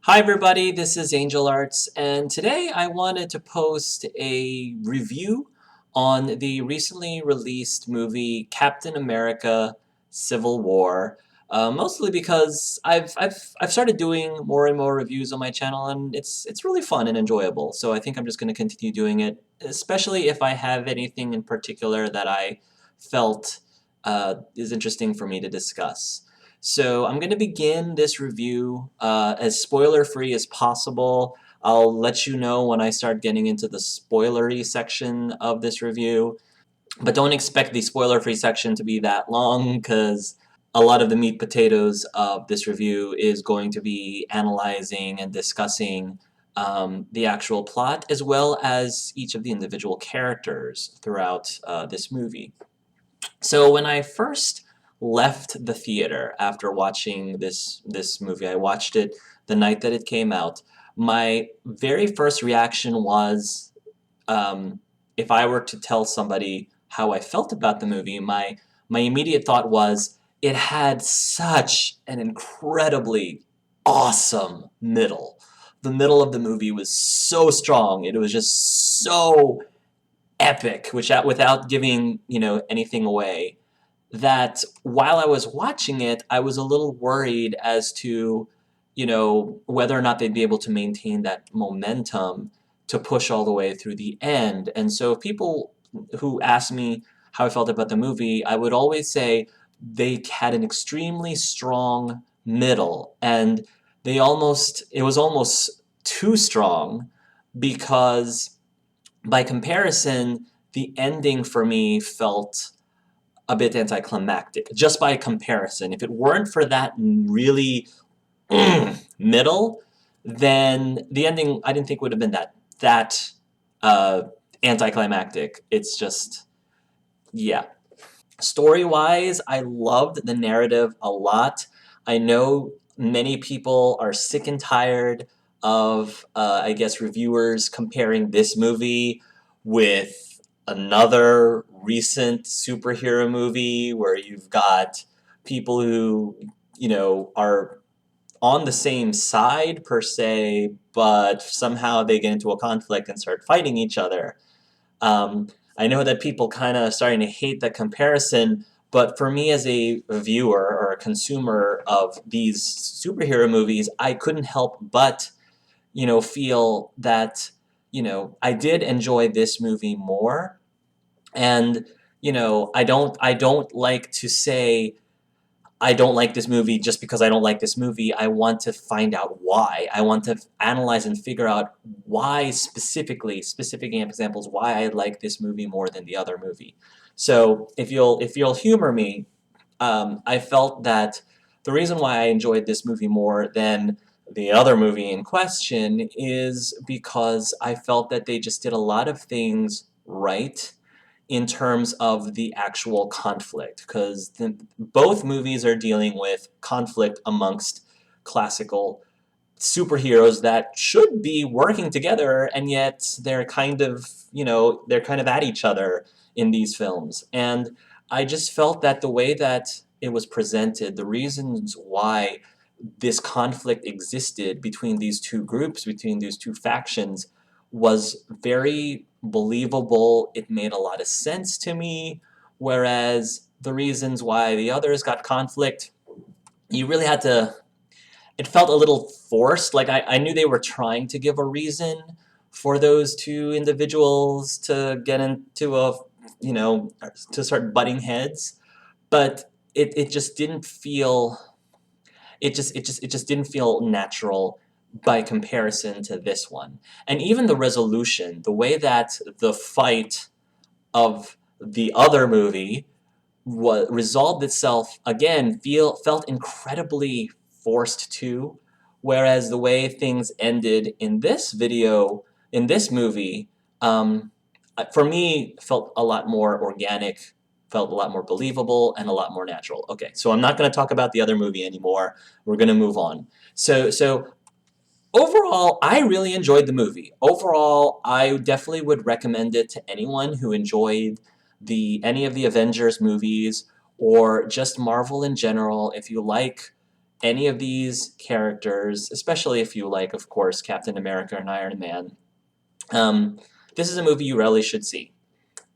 Hi everybody, this is Angel Arts, and today I wanted to post a review on the recently released movie Captain America: Civil War. Mostly because I've started doing more and more reviews on my channel, and it's really fun and enjoyable. So I think I'm just going to continue doing it, especially if I have anything in particular that I felt is interesting for me to discuss. So I'm going to begin this review as spoiler-free as possible. I'll let you know when I start getting into the spoilery section of this review, but don't expect the spoiler-free section to be that long because a lot of the meat potatoes of this review is going to be analyzing and discussing the actual plot as well as each of the individual characters throughout this movie. So when I first left the theater after watching this movie, I watched it the night that it came out. My very first reaction was, if I were to tell somebody how I felt about the movie, my immediate thought was it had such an incredibly awesome middle. The middle of the movie was so strong. It was just so epic, which without giving anything away, that while I was watching it, I was a little worried as to whether or not they'd be able to maintain that momentum to push all the way through the end. And so if people who ask me how I felt about the movie, I would always say they had an extremely strong middle, and it was almost too strong because by comparison, the ending for me felt a bit anticlimactic, just by comparison. If it weren't for that really middle, then the ending I didn't think would have been that uh, anticlimactic. It's just, yeah. Story-wise, I loved the narrative a lot. I know many people are sick and tired of, I guess, reviewers comparing this movie with another recent superhero movie where you've got people who, are on the same side per se, but somehow they get into a conflict and start fighting each other. Um, I know that people kind of starting to hate that comparison, but for me as a viewer or a consumer of these superhero movies, I couldn't help but, feel that, I did enjoy this movie more. And, I don't like to say I don't like this movie just because I don't like this movie. I want to find out why. I want to analyze and figure out why specifically, specific examples, why I like this movie more than the other movie. So if you'll humor me, I felt that the reason why I enjoyed this movie more than the other movie in question is because I felt that they just did a lot of things right in terms of the actual conflict, because both movies are dealing with conflict amongst classical superheroes that should be working together, and yet they're kind of at each other in these films. And I just felt that the way that it was presented, the reasons why this conflict existed between these two groups, between these two factions, was very believable. It made a lot of sense to me. Whereas the reasons why the others got conflict, you really had to, it felt a little forced. Like I knew they were trying to give a reason for those two individuals to get into to start butting heads, but it just didn't feel it just didn't feel natural by comparison to this one. And even the resolution, the way that the fight of the other movie resolved itself, again, felt incredibly forced too, whereas the way things ended in this video, in this movie, for me, felt a lot more organic, felt a lot more believable, and a lot more natural. Okay, so I'm not going to talk about the other movie anymore. We're going to move on. So overall, I really enjoyed the movie. Overall, I definitely would recommend it to anyone who enjoyed any of the Avengers movies or just Marvel in general. If you like, any of these characters, especially if you like, of course, Captain America and Iron Man, this is a movie you really should see.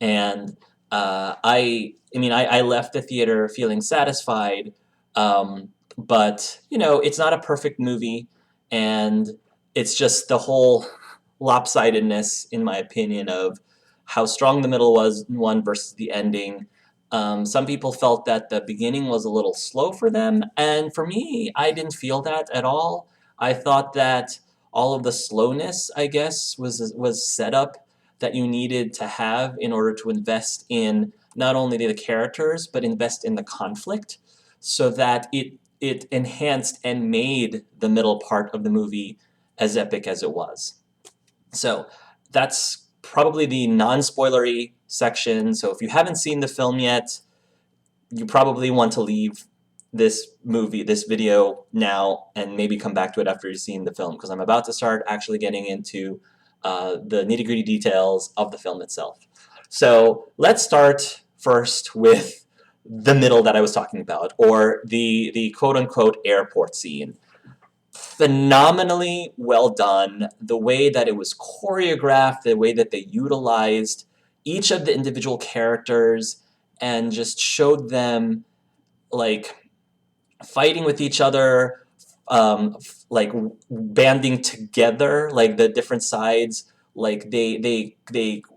And I left the theater feeling satisfied, but it's not a perfect movie, and it's just the whole lopsidedness, in my opinion, of how strong the middle was one versus the ending. Some people felt that the beginning was a little slow for them, and for me, I didn't feel that at all. I thought that all of the slowness, I guess, was set up that you needed to have in order to invest in not only the characters but invest in the conflict, so that it enhanced and made the middle part of the movie as epic as it was. So that's probably the non-spoilery section. So if you haven't seen the film yet, you probably want to leave this video now, and maybe come back to it after you've seen the film, because I'm about to start actually getting into the nitty-gritty details of the film itself. So let's start first with the middle that I was talking about, or the quote-unquote airport scene. Phenomenally well done. The way that it was choreographed, the way that they utilized each of the individual characters and just showed them like fighting with each other, like banding together, like the different sides, like they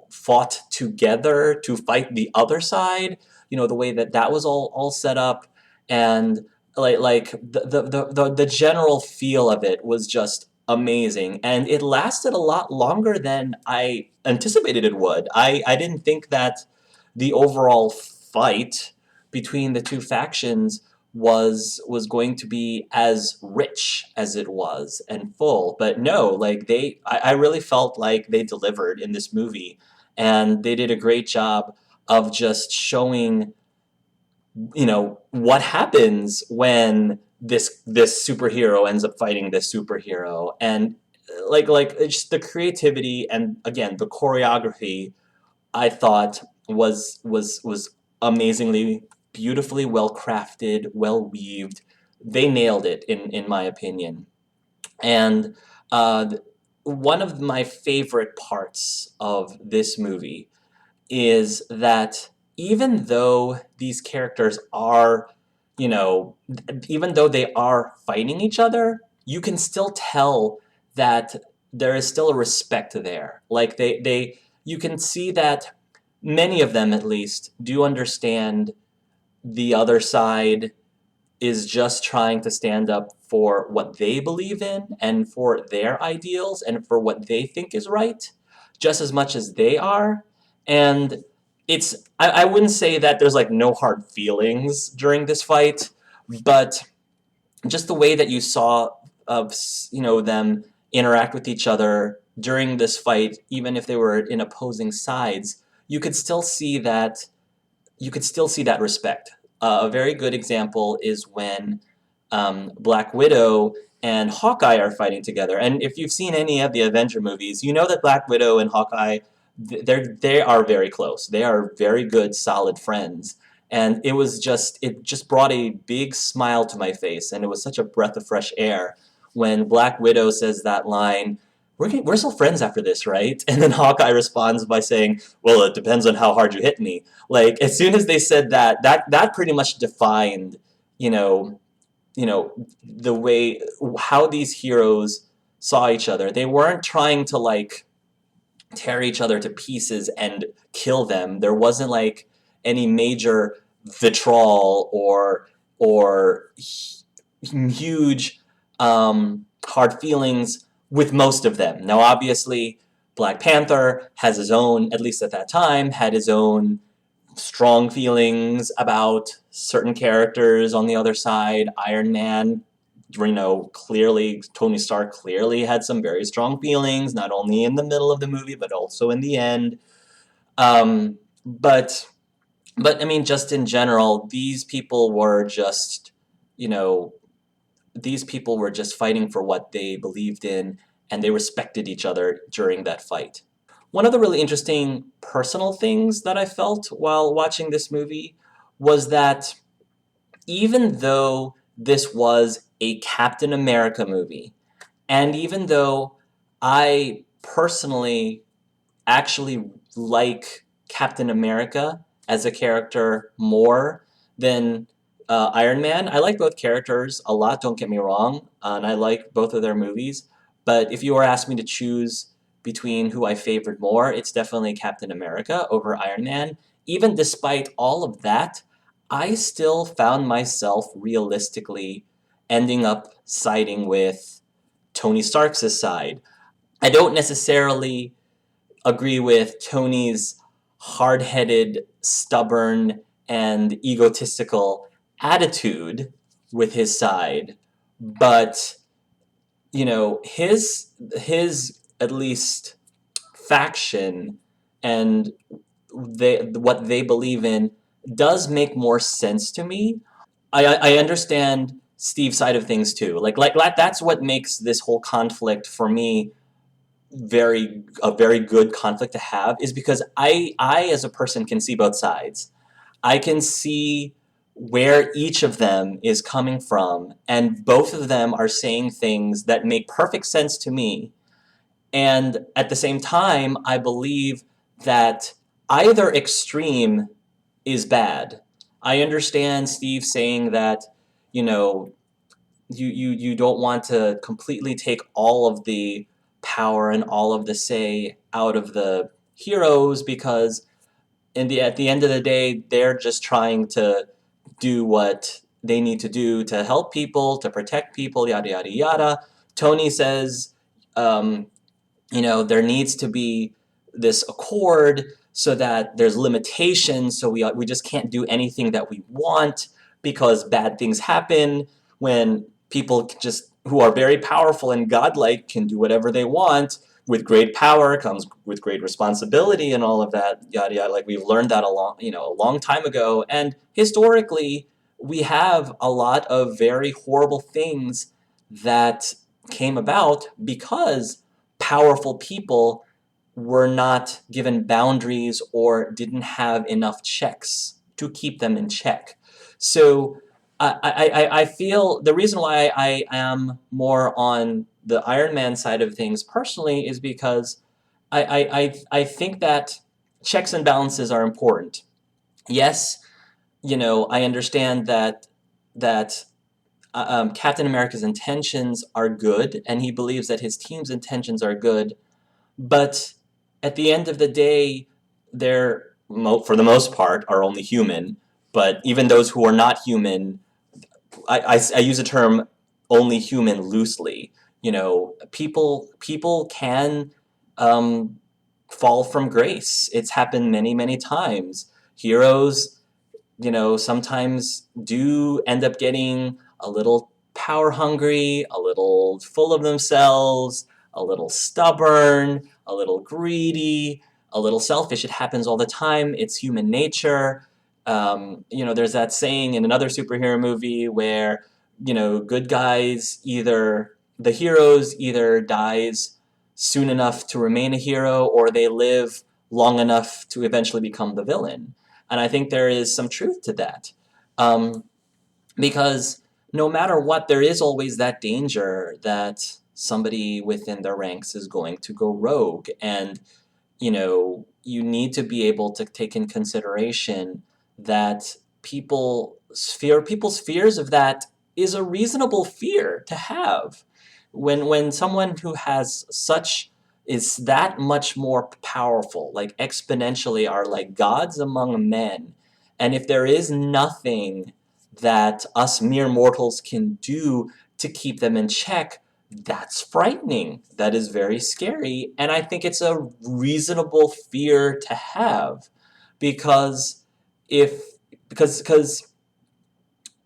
fought together to fight the other side. The way that that was all set up, and like the general feel of it was just amazing, and it lasted a lot longer than I anticipated it would. I didn't think that the overall fight between the two factions was going to be as rich as it was and full, but no, like I really felt like they delivered in this movie, and they did a great job of just showing what happens when this superhero ends up fighting this superhero, and like it's just the creativity and again the choreography I thought was amazingly beautifully well crafted, well weaved. They nailed it in my opinion. And one of my favorite parts of this movie is that even though these characters are, even though they are fighting each other, you can still tell that there is still a respect there. Like you can see that many of them, at least, do understand the other side is just trying to stand up for what they believe in and for their ideals and for what they think is right, just as much as they are. And I wouldn't say that there's like no hard feelings during this fight, but just the way that you saw of them interact with each other during this fight, even if they were in opposing sides, you could still see that respect. A very good example is when Black Widow and Hawkeye are fighting together. And if you've seen any of the Avenger movies, you know that Black Widow and Hawkeye, they are very close. They are very good, solid friends. And it just brought a big smile to my face, and it was such a breath of fresh air when Black Widow says that line, we're still friends after this, right? And then Hawkeye responds by saying, well, it depends on how hard you hit me. Like, as soon as they said that pretty much defined, the way, how these heroes saw each other. They weren't trying to, like, tear each other to pieces and kill them. There wasn't, like, any major vitriol or huge hard feelings with most of them. Now, obviously, Black Panther has his own, at least at that time, had his own strong feelings about certain characters on the other side. Iron Man, clearly, Tony Stark clearly had some very strong feelings, not only in the middle of the movie, but also in the end. But I mean, just in general, these people were just, fighting for what they believed in, and they respected each other during that fight. One of the really interesting personal things that I felt while watching this movie was that even though this was a Captain America movie. And even though I personally actually like Captain America as a character more than Iron Man. I like both characters a lot, don't get me wrong, and I like both of their movies. But if you were asked me to choose between who I favored more, it's definitely Captain America over Iron Man. Even despite all of that, I still found myself realistically ending up siding with Tony Stark's side. I don't necessarily agree with Tony's hard-headed, stubborn, and egotistical attitude with his side, but his at least faction and what they believe in does make more sense to me. I understand Steve's side of things too. Like that's what makes this whole conflict for me a very good conflict to have, is because I as a person can see both sides. I can see where each of them is coming from, and both of them are saying things that make perfect sense to me. And at the same time, I believe that either extreme is bad. I understand Steve saying that, you know, you don't want to completely take all of the power and all of the say out of the heroes, because at the end of the day, they're just trying to do what they need to do to help people, to protect people, yada yada yada. Tony says, um, there needs to be this accord so that there's limitations, so we just can't do anything that we want, because bad things happen when people just who are very powerful and godlike can do whatever they want. With great power comes with great responsibility and all of that, yada yada. Like, we've learned that a long time ago, and historically we have a lot of very horrible things that came about because powerful people were not given boundaries or didn't have enough checks to keep them in check. So I feel the reason why I am more on the Iron Man side of things personally is because I think that checks and balances are important. Yes, I understand that Captain America's intentions are good, and he believes that his team's intentions are good, but at the end of the day, they're, for the most part, are only human. But even those who are not human, I use the term only human loosely. People can um, fall from grace. It's happened many, many times. Heroes, sometimes do end up getting a little power hungry, a little full of themselves, a little stubborn, a little greedy, a little selfish. It happens all the time. It's human nature. There's that saying in another superhero movie where, good guys the heroes either dies soon enough to remain a hero, or they live long enough to eventually become the villain. And I think there is some truth to that. Um, because no matter what, there is always that danger that somebody within their ranks is going to go rogue. And, you need to be able to take in consideration that people's fears of that is a reasonable fear to have. When someone who has such is that much more powerful, like exponentially, are like gods among men, and if there is nothing that us mere mortals can do to keep them in check, that's frightening. That is very scary, and I think it's a reasonable fear to have, because if because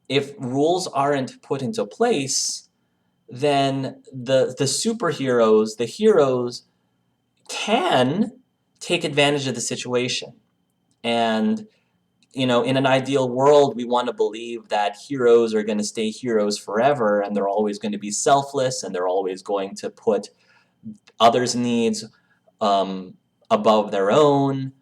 if rules aren't put into place, then the superheroes, the heroes, can take advantage of the situation. And in an ideal world, we want to believe that heroes are going to stay heroes forever, and they're always going to be selfless, and they're always going to put others' needs um, above their own.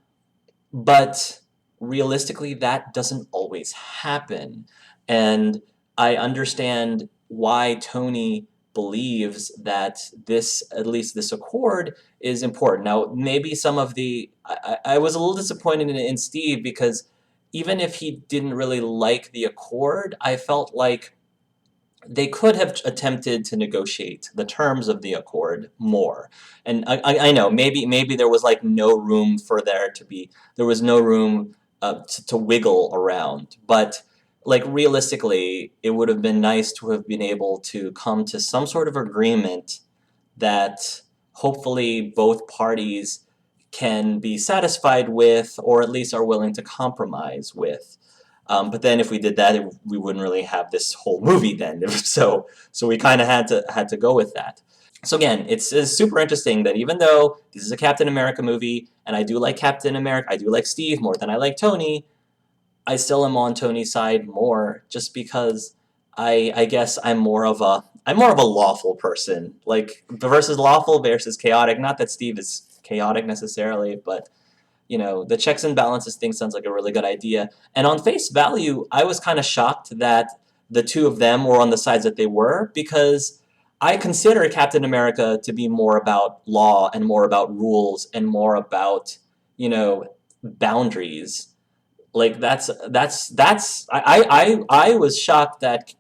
But realistically, that doesn't always happen. And I understand why Tony believes that this, at least this accord, is important. Now, maybe some of I was a little disappointed in Steve because even if he didn't really like the accord, I felt like they could have attempted to negotiate the terms of the accord more. And I know maybe there was like no room for there was no room to wiggle around. But like realistically, it would have been nice to have been able to come to some sort of agreement that hopefully both parties can be satisfied with, or at least are willing to compromise with. But then if we did that, we wouldn't really have this whole movie then. So we kind of had to go with that. So again, it's super interesting that even though this is a Captain America movie, and I do like Captain America, I do like Steve more than I like Tony, I still am on Tony's side more, just because I guess I'm more of a lawful person, like versus lawful versus chaotic. Not that Steve is chaotic necessarily, but the checks and balances thing sounds like a really good idea. And on face value, I was kind of shocked that the two of them were on the sides that they were, because I consider Captain America to be more about law and more about rules and more about, boundaries. Like I was shocked that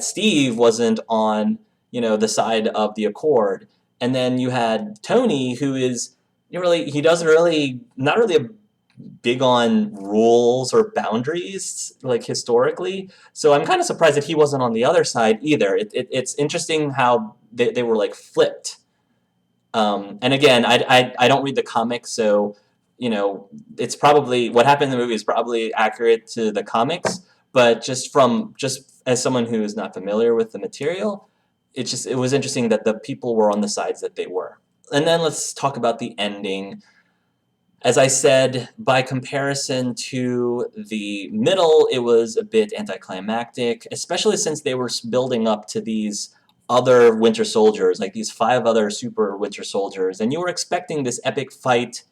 Steve wasn't on, the side of the accord. And then you had Tony, who is he doesn't really, not really a big on rules or boundaries, like historically. So I'm kind of surprised that he wasn't on the other side either. It's interesting how they were like flipped. And again, I don't read the comics, so it's probably what happened in the movie is probably accurate to the comics. But just as someone who is not familiar with the material, it was interesting that the people were on the sides that they were. And then let's talk about the ending. As I said, by comparison to the middle, it was a bit anticlimactic, especially since they were building up to these other Winter Soldiers, like these 5 other super Winter Soldiers, and you were expecting this epic fight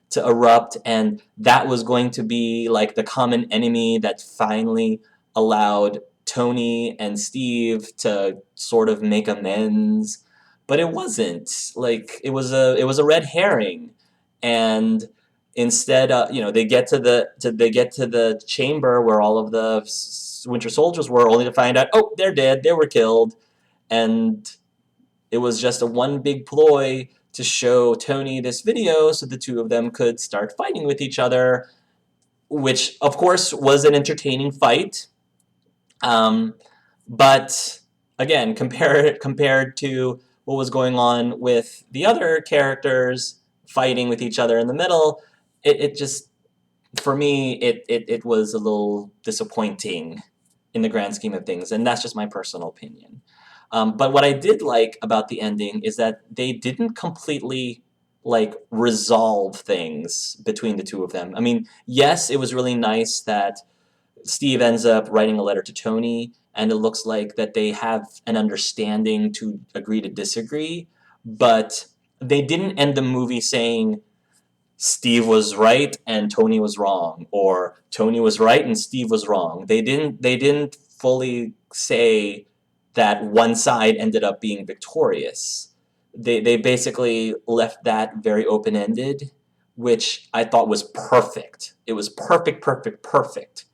to erupt, and that was going to be like the common enemy that finally allowed Tony and Steve to sort of make amends. But it wasn't. Like it was a red herring, and instead, they get to the chamber where all of the Winter Soldiers were, only to find out, oh, they're dead, they were killed, and it was just a one big ploy to show Tony this video so the two of them could start fighting with each other, which of course was an entertaining fight. But again, compared to what was going on with the other characters fighting with each other in the middle, it just, for me, it was a little disappointing in the grand scheme of things, and that's just my personal opinion. But what I did like about the ending is that they didn't completely resolve things between the two of them. I mean, yes, it was really nice that Steve ends up writing a letter to Tony, and it looks like that they have an understanding to agree to disagree, but they didn't end the movie saying Steve was right and Tony was wrong, or Tony was right and Steve was wrong. They didn't fully say that one side ended up being victorious. They basically left that very open-ended, which I thought was perfect. It was perfect, perfect, perfect.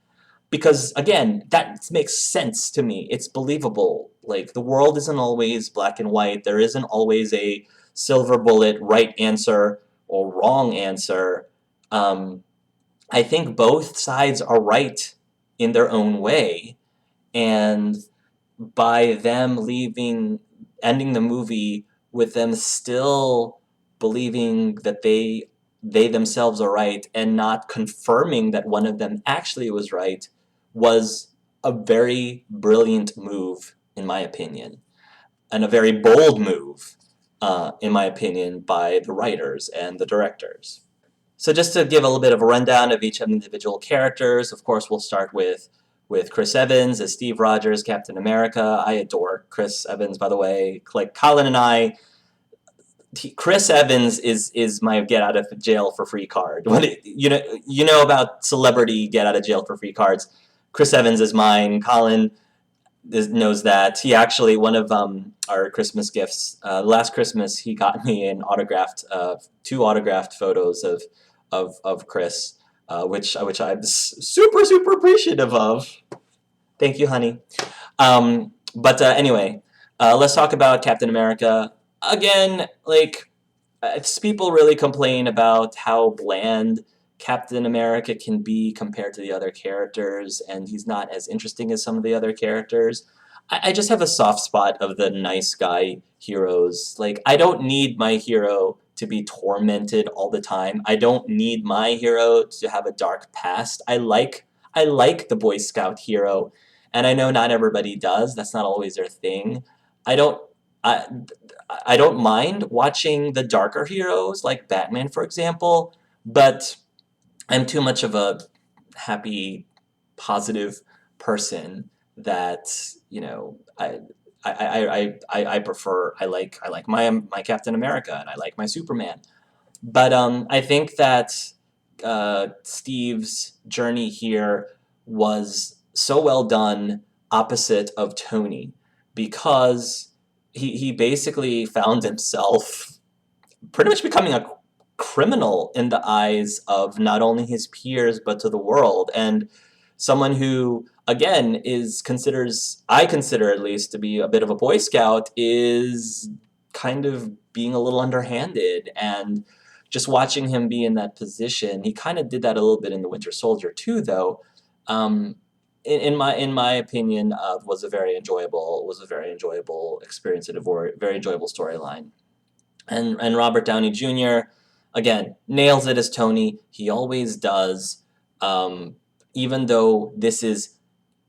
Because, again, that makes sense to me. It's believable. Like, the world isn't always black and white. There isn't always a silver bullet, right answer, or wrong answer. I think both sides are right in their own way. And by them ending the movie with them still believing that they themselves are right and not confirming that one of them actually was right, was a very brilliant move, in my opinion, and a very bold move, in my opinion, by the writers and the directors. So just to give a little bit of a rundown of each of the individual characters, of course, we'll start with Chris Evans as Steve Rogers, Captain America. I adore Chris Evans, by the way. Like Colin and I, Chris Evans is my get out of jail for free card. You know about celebrity get out of jail for free cards. Chris Evans is mine. Colin, knows that. He actually, one of our Christmas gifts, last Christmas, he got me an autographed, two autographed photos of Chris, which I'm super super appreciative of. Thank you, honey. But anyway, let's talk about Captain America again. Like, people really complain about how bland Captain America can be compared to the other characters, and he's not as interesting as some of the other characters. I just have a soft spot of the nice guy heroes. Like, I don't need my hero to be tormented all the time. I don't need my hero to have a dark past. I like the Boy Scout hero, and I know not everybody does. That's not always their thing. I don't. I, I don't mind watching the darker heroes like Batman, for example, but I'm too much of a happy, positive person that I prefer. I like my Captain America and I like my Superman. But I think that Steve's journey here was so well done opposite of Tony, because he basically found himself pretty much becoming a criminal in the eyes of not only his peers but to the world, and someone who again is considers I consider at least to be a bit of a Boy Scout is kind of being a little underhanded. And just watching him be in that position, he kind of did that a little bit in the Winter Soldier too, though. um, in my opinion, was a very enjoyable experience and a very enjoyable storyline. And Robert Downey Jr. again nails it as Tony. He always does. Um, Even though this is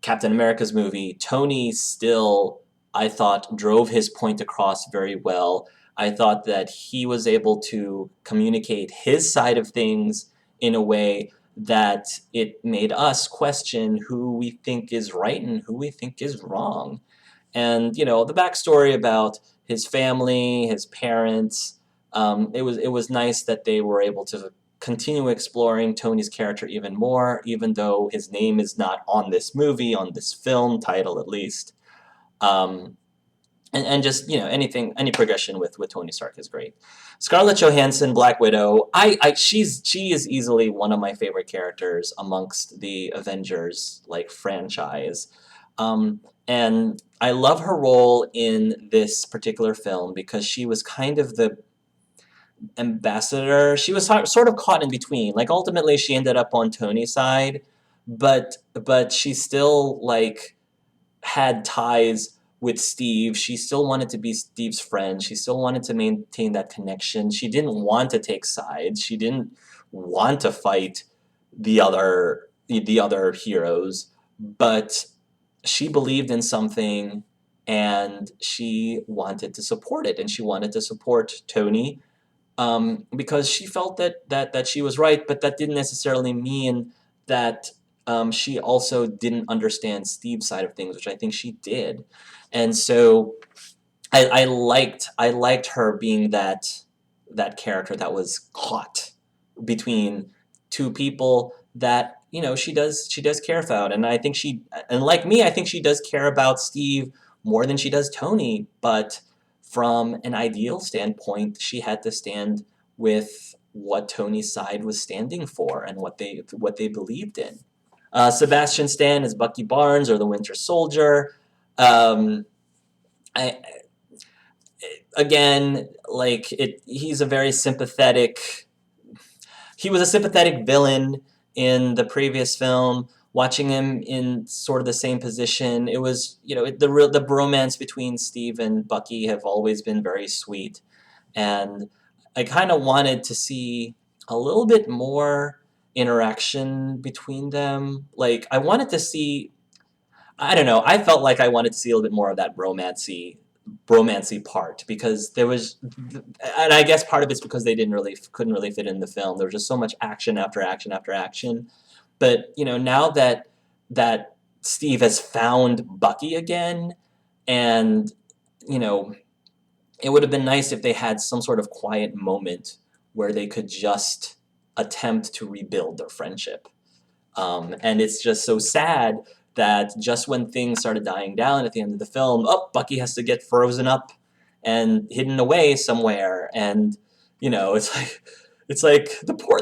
Captain America's movie, Tony still, I thought, drove his point across very well. I thought that he was able to communicate his side of things in a way that it made us question who we think is right and who we think is wrong. And the backstory about his family, his parents. It was nice that they were able to continue exploring Tony's character even more, even though his name is not on this movie, on this film title at least. Um, and just any progression with Tony Stark is great. Scarlett Johansson, Black Widow. She is easily one of my favorite characters amongst the Avengers like franchise. And I love her role in this particular film because she was kind of the ambassador. She was sort of caught in between. Like, ultimately she ended up on Tony's side, but she still like had ties with Steve. She still wanted to be Steve's friend. She still wanted to maintain that connection. She didn't want to take sides. She didn't want to fight the other heroes, but she believed in something and she wanted to support it, and she wanted to support Tony, because she felt that she was right, but that didn't necessarily mean that she also didn't understand Steve's side of things, which I think she did. And so I liked her being that character that was caught between two people that she does care about. And I think and like me, I think she does care about Steve more than she does Tony, but from an ideal standpoint, she had to stand with what Tony's side was standing for and what they believed in. Sebastian Stan is Bucky Barnes, or the Winter Soldier. Um, I Again, like, he's a very sympathetic. He was a sympathetic villain in the previous film. Watching him in sort of the same position, it was the bromance between Steve and Bucky have always been very sweet, and I kind of wanted to see a little bit more interaction between them. Like, I wanted to see. I don't know. I felt like I wanted to see a little bit more of that romancy part, because there was, and I guess part of it's because they couldn't really fit in the film. There was just so much action after action after action. But now that Steve has found Bucky again, and you know, it would have been nice if they had some sort of quiet moment where they could just attempt to rebuild their friendship. And it's just so sad that just when things started dying down at the end of the film, oh, Bucky has to get frozen up and hidden away somewhere, and it's like the poor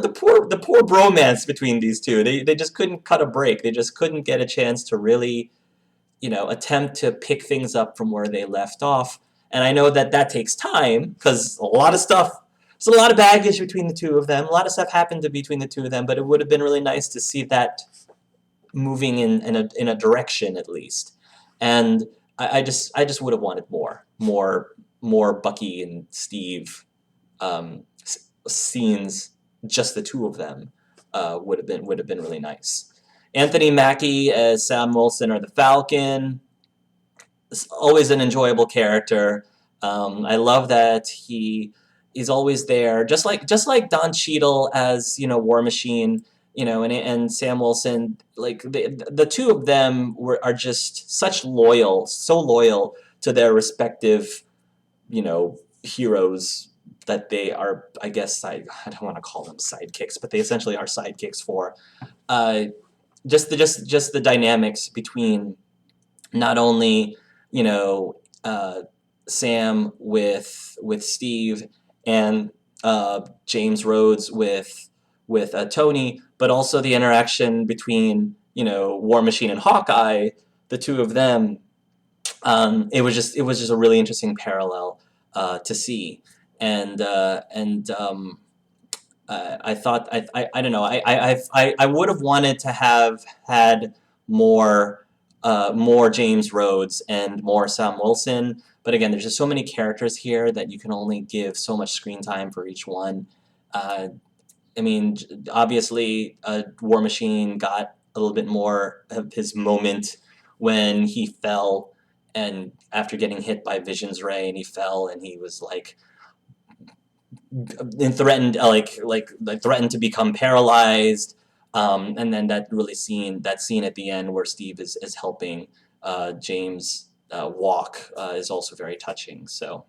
bromance between these two. They just couldn't cut a break. They just couldn't get a chance to really, attempt to pick things up from where they left off. And I know that that takes time because a lot of stuff, there's a lot of baggage between the two of them. A lot of stuff happened between the two of them, but it would have been really nice to see that moving in a direction at least. And I just would have wanted more Bucky and Steve scenes, just the two of them, would have been really nice. Anthony Mackie as Sam Wilson or the Falcon is always an enjoyable character. I love that he's always there, just like Don Cheadle as War Machine, and Sam Wilson. Like the two of them are just so loyal to their respective heroes that they are, I guess, I don't want to call them sidekicks, but they essentially are sidekicks for. Just the dynamics between not only Sam with Steve and James Rhodes with Tony, but also the interaction between War Machine and Hawkeye, the two of them. It was just a really interesting parallel to see, and I thought I don't know, I would have wanted to have had more James Rhodes and more Sam Wilson, but again, there's just so many characters here that you can only give so much screen time for each one. I mean, obviously, War Machine got a little bit more of his moment when he fell, and after getting hit by Vision's ray, and he fell, and he was like, and threatened, threatened to become paralyzed. And then that scene at the end where Steve is helping James walk is also very touching. So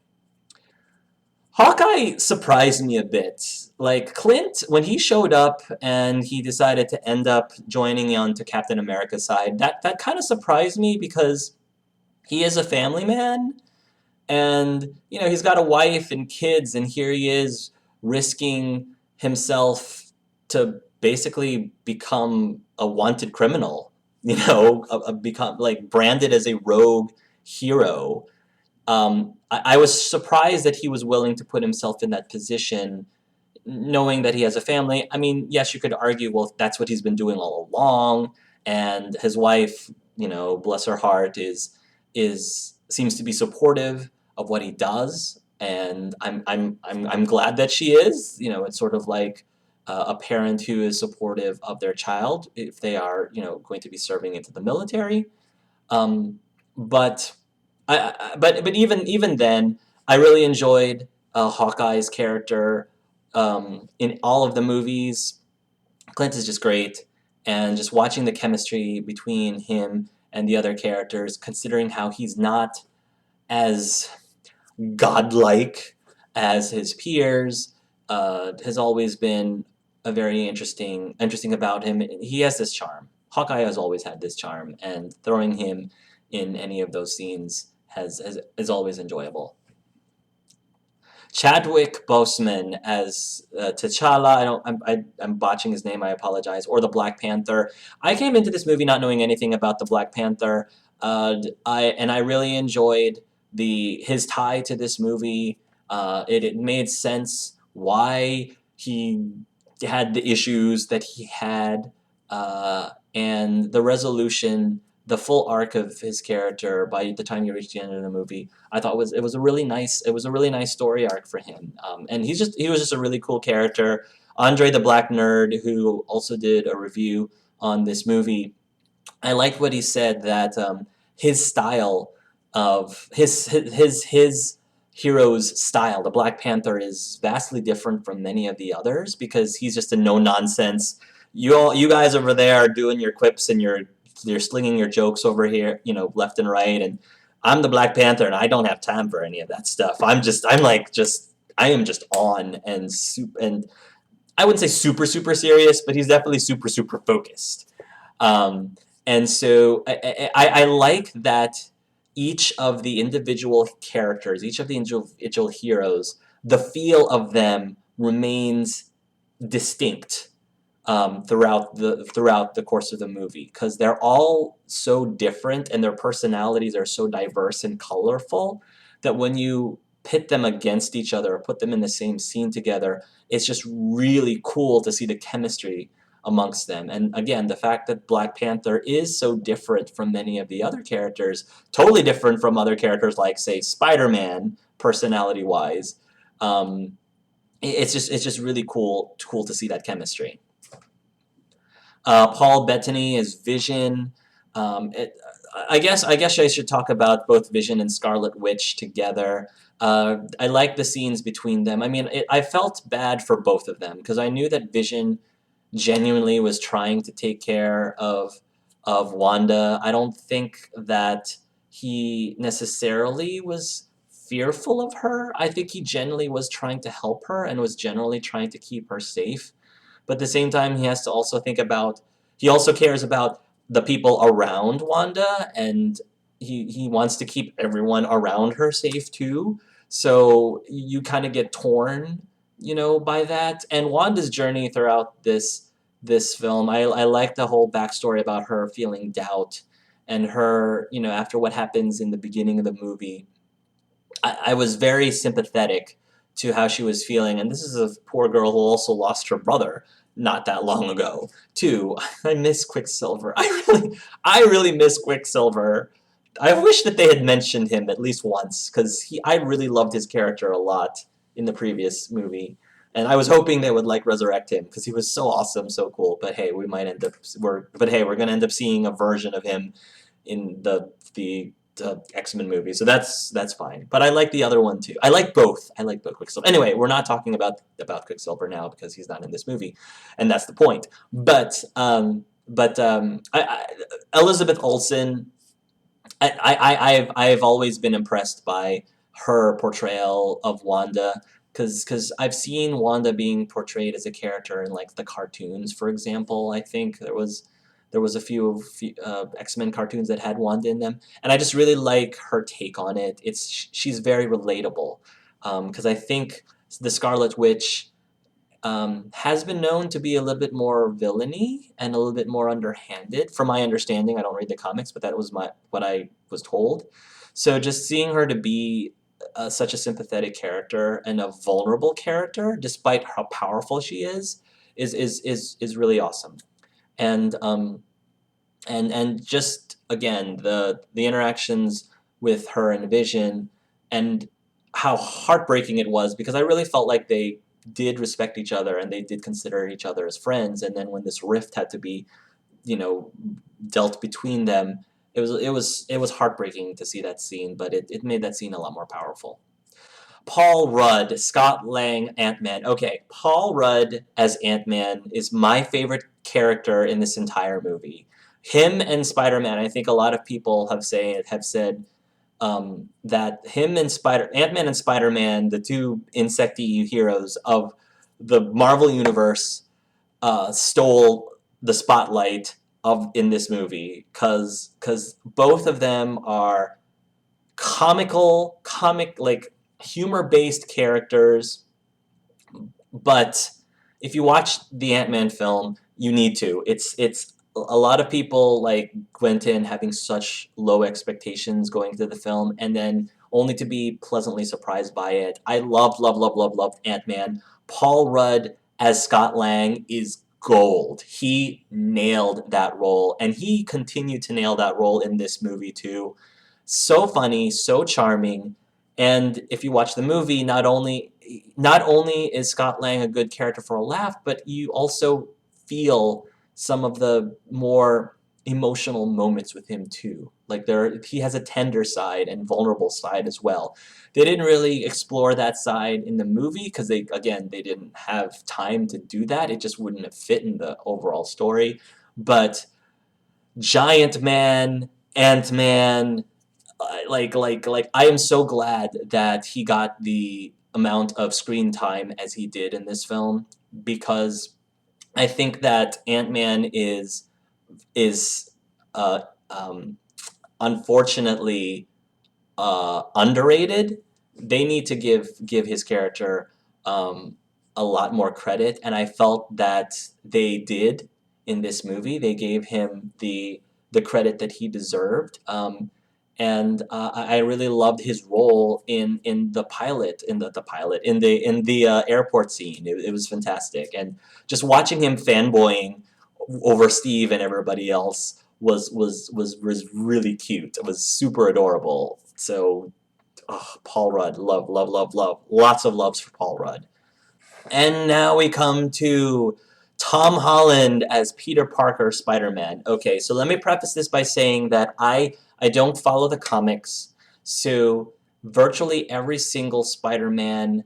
Hawkeye surprised me a bit. Like Clint, when he showed up and he decided to end up joining on to Captain America's side, that kind of surprised me because he is a family man. And, he's got a wife and kids, and here he is risking himself to basically become a wanted criminal, become like branded as a rogue hero. I was surprised that he was willing to put himself in that position, knowing that he has a family. I mean, yes, you could argue, well, that's what he's been doing all along, and his wife, bless her heart, seems to be supportive of what he does, and I'm glad that she is. It's sort of like a parent who is supportive of their child if they are, going to be serving into the military. But but even then, I really enjoyed Hawkeye's character in all of the movies. Clint is just great, and just watching the chemistry between him and the other characters, considering how he's not as godlike as his peers, has always been a very interesting about him. He has this charm. Hawkeye has always had this charm, and throwing him in any of those scenes is always enjoyable. Chadwick Boseman as T'Challa. I'm botching his name. I apologize. Or the Black Panther. I came into this movie not knowing anything about the Black Panther. I really enjoyed his tie to this movie. It made sense why he had the issues that he had, and the resolution, the full arc of his character by the time you reach the end of the movie, I thought it was a really nice story arc for him. And he was just a really cool character. Andre the Black Nerd, who also did a review on this movie, I liked what he said, that his style of his hero's style, the Black Panther, is vastly different from many of the others because he's just a no nonsense. You guys over there are doing your quips and you're slinging your jokes over here, left and right, and I'm the Black Panther and I don't have time for any of that stuff. I am just on and I wouldn't say super serious, but he's definitely super focused. And so I like that each of the individual characters, each of the individual heroes, the feel of them remains distinct throughout the course of the movie, because they're all so different and their personalities are so diverse and colorful that when you pit them against each other or put them in the same scene together, it's just really cool to see the chemistry amongst them. And again, the fact that Black Panther is so different from many of the other characters, totally different from other characters like, say, Spider-Man, personality wise, it's just really cool to see that chemistry. Paul Bettany is Vision. I guess I should talk about both Vision and Scarlet Witch together. I like the scenes between them. I mean, I felt bad for both of them because I knew that Vision genuinely was trying to take care of Wanda. I don't think that he necessarily was fearful of her. I think he genuinely was trying to help her and was generally trying to keep her safe. But at the same time, he has to also think about, he also cares about the people around Wanda, and he wants to keep everyone around her safe too. So you kind of get torn, by that. And Wanda's journey throughout this film, I like the whole backstory about her feeling doubt and her, after what happens in the beginning of the movie. I was very sympathetic to how she was feeling, and this is a poor girl who also lost her brother not that long ago too. I miss Quicksilver. I really miss Quicksilver. I wish that they had mentioned him at least once, because I really loved his character a lot in the previous movie, and I was hoping they would resurrect him because he was so awesome, so cool. But hey, we're gonna end up seeing a version of him in the X-Men movie, so that's fine. But I like the other one too. I like both. I like both Quicksilver. Anyway, we're not talking about Quicksilver now because he's not in this movie, and that's the point. Elizabeth Olsen, I've always been impressed by her portrayal of Wanda, because I've seen Wanda being portrayed as a character in the cartoons, for example. I think there was a few X-Men cartoons that had Wanda in them, and I just really like her take on it. She's very relatable, because I think the Scarlet Witch has been known to be a little bit more villainy and a little bit more underhanded. From my understanding, I don't read the comics, but that was what I was told. So just seeing her to be such a sympathetic character and a vulnerable character, despite how powerful she is really awesome. And just again the interactions with her and Vision, and how heartbreaking it was, because I really felt like they did respect each other and they did consider each other as friends, and then when this rift had to be you know dealt between them, it was heartbreaking to see that scene, but it made that scene a lot more powerful. Paul Rudd, Scott Lang, Ant-Man. Okay, Paul Rudd as Ant-Man is my favorite character in this entire movie. Him and Spider-Man, I think a lot of people have said that him and Ant-Man and Spider-Man, the two insecty heroes of the Marvel Universe, stole the spotlight in this movie, because both of them are comic humor-based characters. But if you watch the Ant-Man film, you need to. It's a lot of people went in having such low expectations going to the film, and then only to be pleasantly surprised by it. I loved Ant-Man. Paul Rudd as Scott Lang is gold. He nailed that role, and he continued to nail that role in this movie too. So funny, so charming, and if you watch the movie, not only is Scott Lang a good character for a laugh, but you also feel some of the more emotional moments with him too. He has a tender side and vulnerable side as well. They didn't really explore that side in the movie because they didn't have time to do that. It just wouldn't have fit in the overall story. But Giant Man, Ant-Man, I am so glad that he got the amount of screen time as he did in this film, because I think that Ant-Man is uh, um, unfortunately underrated. They need to give his character a lot more credit, and I felt that they did in this movie. They gave him the credit that he deserved, and I really loved his role in the pilot the pilot in the airport scene. It was fantastic, and just watching him fanboying over Steve and everybody else was really cute. It was super adorable. So, oh, Paul Rudd, love, love, love, love. Lots of loves for Paul Rudd. And now we come to Tom Holland as Peter Parker, Spider-Man. Okay, so let me preface this by saying that I don't follow the comics, so virtually every single Spider-Man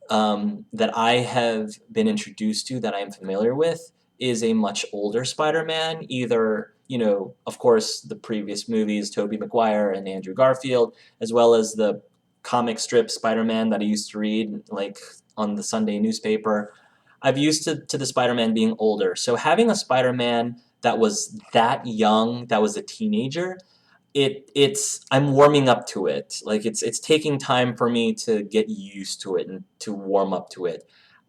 that I have been introduced to, that I am familiar with, is a much older Spider-Man. Either, of course, the previous movies, Tobey Maguire and Andrew Garfield, as well as the comic strip Spider-Man that I used to read, like on the Sunday newspaper. I've used to the Spider-Man being older. So having a Spider-Man that was that young, that was a teenager, it's I'm warming up to it. Like it's taking time for me to get used to it and to warm up to it.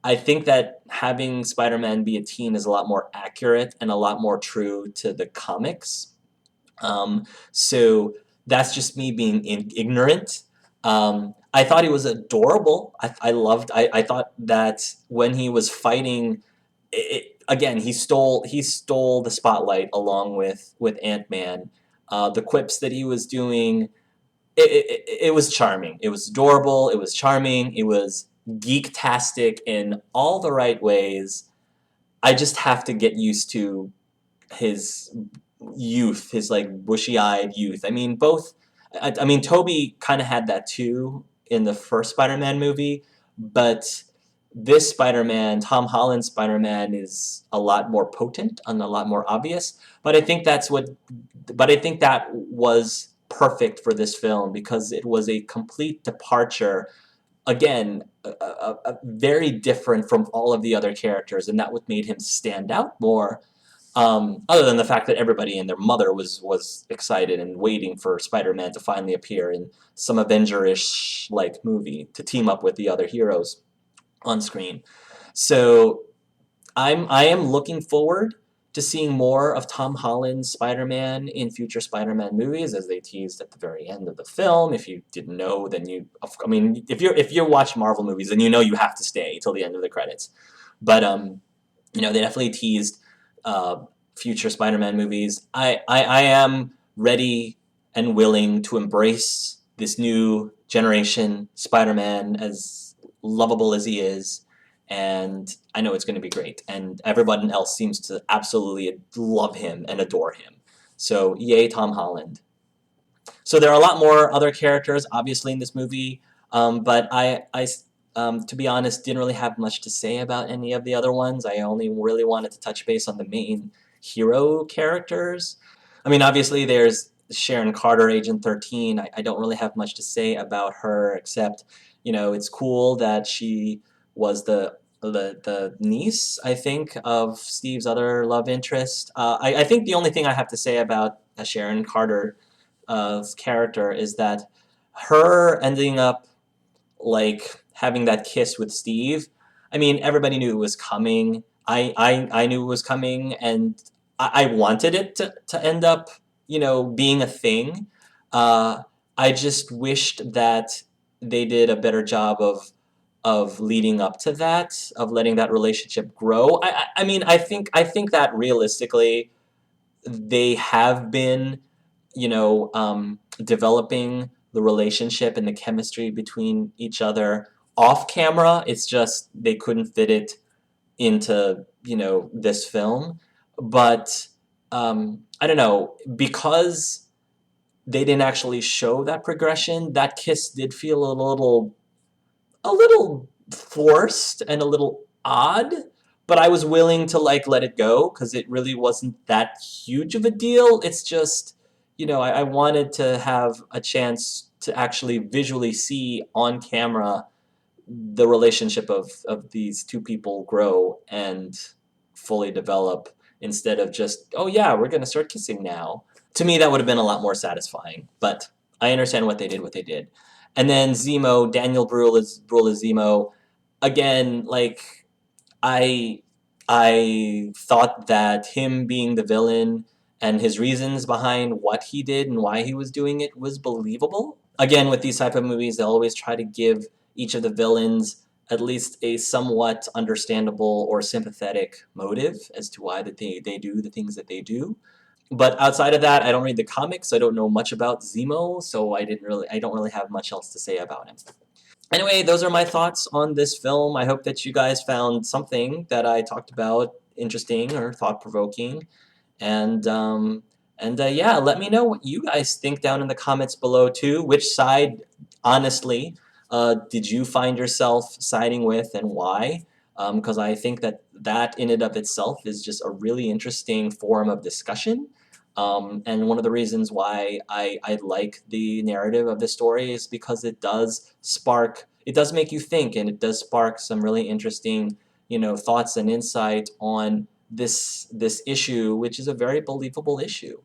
I think that having Spider-Man be a teen is a lot more accurate and a lot more true to the comics. So that's just me being ignorant. I thought he was adorable. I thought that when he was fighting, again, he stole the spotlight along with Ant-Man. The quips that he was doing, it was charming. It was adorable. It was charming. It was geek-tastic in all the right ways. I just have to get used to his youth, his like bushy-eyed youth. I mean, both. I mean, Toby kind of had that too in the first Spider-Man movie, but this Spider-Man, Tom Holland's Spider-Man, is a lot more potent and a lot more obvious. But I think that's what. But I think that was perfect for this film because it was a complete departure. Again, very different from all of the other characters, and that what made him stand out more. Other than the fact that everybody and their mother was excited and waiting for Spider-Man to finally appear in some Avenger-ish like movie to team up with the other heroes on screen. So I am looking forward to seeing more of Tom Holland's Spider-Man in future Spider-Man movies, as they teased at the very end of the film. If you didn't know, then I mean, if you watch Marvel movies, then you know you have to stay till the end of the credits. But they definitely teased uh, future Spider-Man movies. I am ready and willing to embrace this new generation Spider-Man, as lovable as he is, and I know it's going to be great. And everyone else seems to absolutely love him and adore him. So yay, Tom Holland. So there are a lot more other characters, obviously, in this movie, but to be honest, didn't really have much to say about any of the other ones. I only really wanted to touch base on the main hero characters. I mean, obviously, there's Sharon Carter, Agent 13. I don't really have much to say about her, except, it's cool that she was the niece, I think, of Steve's other love interest. I think the only thing I have to say about Sharon Carter character is that her ending up like having that kiss with Steve. I mean, everybody knew it was coming. I knew it was coming, and I wanted it to end up, being a thing. I just wished that they did a better job of leading up to that, of letting that relationship grow. I mean, I think that realistically, they have been, developing the relationship and the chemistry between each other off camera. It's just they couldn't fit it into, this film. But I don't know, because they didn't actually show that progression. That kiss did feel a little forced and a little odd, but I was willing to like let it go because it really wasn't that huge of a deal. It's just, I wanted to have a chance to actually visually see on camera the relationship of these two people grow and fully develop instead of just, oh yeah, we're gonna start kissing now. To me, that would have been a lot more satisfying. But I understand what they did, what they did. And then Zemo, Daniel Brühl is Zemo. Again, like I I thought that him being the villain and his reasons behind what he did and why he was doing it was believable. Again, with these type of movies, they'll always try to give each of the villains at least a somewhat understandable or sympathetic motive as to why that they do the things that they do. But outside of that, I don't read the comics. I don't know much about Zemo, so I don't really have much else to say about him. Anyway, those are my thoughts on this film. I hope that you guys found something that I talked about interesting or thought-provoking. And yeah, let me know what you guys think down in the comments below too. Which side, honestly, did you find yourself siding with and why? Because I think that that in and of itself is just a really interesting forum of discussion. And one of the reasons why I like the narrative of the story is because it does spark, it does make you think, and it does spark some really interesting, thoughts and insight on this issue, which is a very believable issue.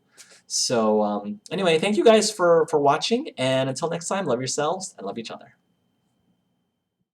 So anyway, thank you guys for watching, and until next time, love yourselves and love each other.